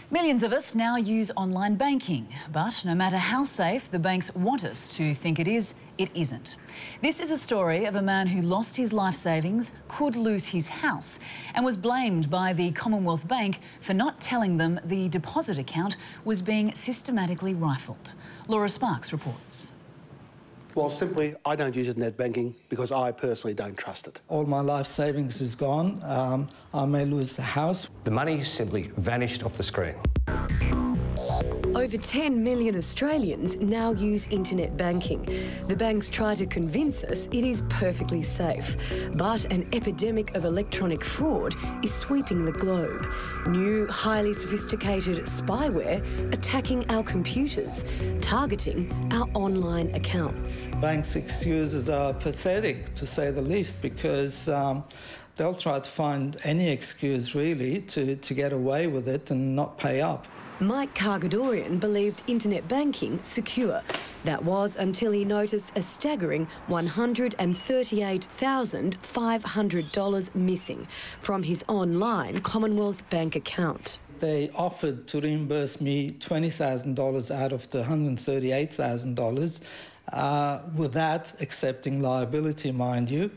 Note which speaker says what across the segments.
Speaker 1: Millions of us now use online banking, but no matter how safe the banks want us to think it isn't. This is a story of a man who lost his life savings, could lose his house, and was blamed by the Commonwealth Bank for not telling them the deposit account was being systematically rifled. Laura Sparks reports.
Speaker 2: Well, simply, I don't use internet banking because I personally don't trust it.
Speaker 3: All my life savings is gone. I may lose the house.
Speaker 4: The money simply vanished off the screen.
Speaker 5: Over 10 million Australians now use internet banking. The banks try to convince us it is perfectly safe. But an epidemic of electronic fraud is sweeping the globe. New, highly sophisticated spyware attacking our computers, targeting our online accounts.
Speaker 3: Banks' excuses are pathetic, to say the least, because they'll try to find any excuse, really, to get away with it and not pay up.
Speaker 5: Mike Kharghidourian believed internet banking secure. That was until he noticed a staggering $138,500 missing from his online Commonwealth Bank account.
Speaker 3: They offered to reimburse me $20,000 out of the $138,000 without accepting liability, mind you.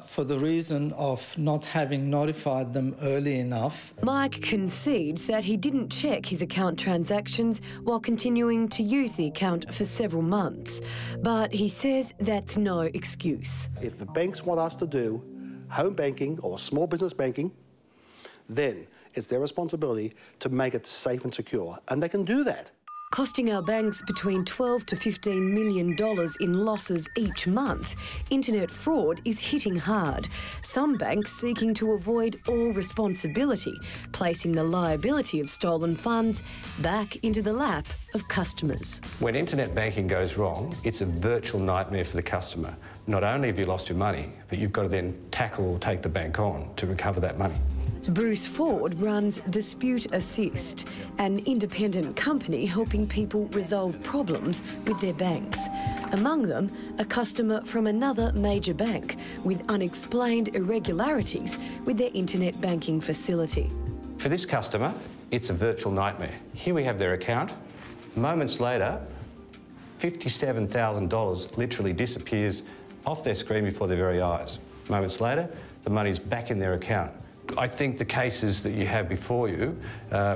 Speaker 3: For the reason of not having notified them early enough.
Speaker 5: Mike concedes that he didn't check his account transactions while continuing to use the account for several months. But he says that's no excuse.
Speaker 2: If the banks want us to do home banking or small business banking, then it's their responsibility to make it safe and secure, and they can do that.
Speaker 5: Costing our banks between $12 to $15 million in losses each month, internet fraud is hitting hard. Some banks seeking to avoid all responsibility, placing the liability of stolen funds back into the lap of customers.
Speaker 4: When internet banking goes wrong, it's a virtual nightmare for the customer. Not only have you lost your money, but you've got to then tackle or take the bank on to recover that money.
Speaker 5: Bruce Ford runs Dispute Assist, an independent company helping people resolve problems with their banks. Among them, a customer from another major bank with unexplained irregularities with their internet banking facility.
Speaker 4: For this customer, it's a virtual nightmare. Here we have their account. Moments later, $57,000 literally disappears off their screen before their very eyes. Moments later, the money's back in their account. I think the cases that you have before you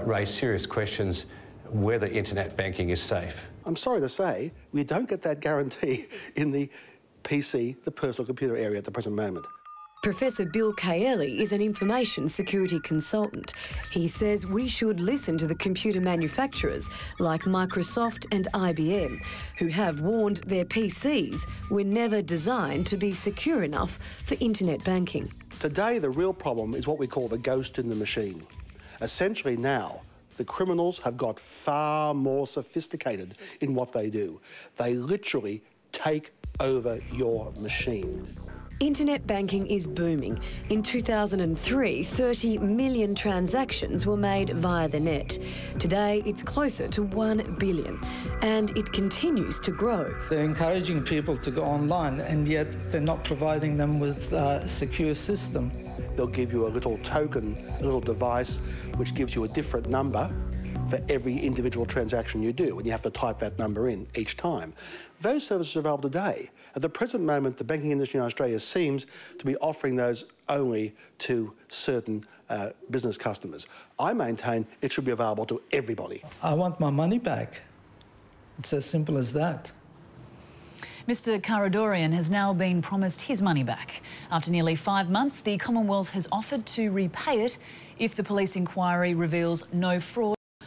Speaker 4: raise serious questions whether internet banking is safe.
Speaker 2: I'm sorry to say, we don't get that guarantee in the PC, the personal computer area at the present moment.
Speaker 5: Professor Bill Kaeli is an information security consultant. He says we should listen to the computer manufacturers like Microsoft and IBM, who have warned their PCs were never designed to be secure enough for internet banking.
Speaker 2: Today, the real problem is what we call the ghost in the machine. Essentially now, the criminals have got far more sophisticated in what they do. They literally take over your machine.
Speaker 5: Internet banking is booming. In 2003, 30 million transactions were made via the net. Today, it's closer to 1 billion, and it continues to grow.
Speaker 3: They're encouraging people to go online, and yet they're not providing them with a secure system.
Speaker 2: They'll give you a little token, a little device, which gives you a different number for every individual transaction you do, and you have to type that number in each time. Those services are available today. At the present moment, the banking industry in Australia seems to be offering those only to certain business customers. I maintain it should be available to everybody.
Speaker 3: I want my money back. It's as simple as that.
Speaker 1: Mr. Kharghidourian has now been promised his money back. After nearly 5 months, the Commonwealth has offered to repay it if the police inquiry reveals no fraud.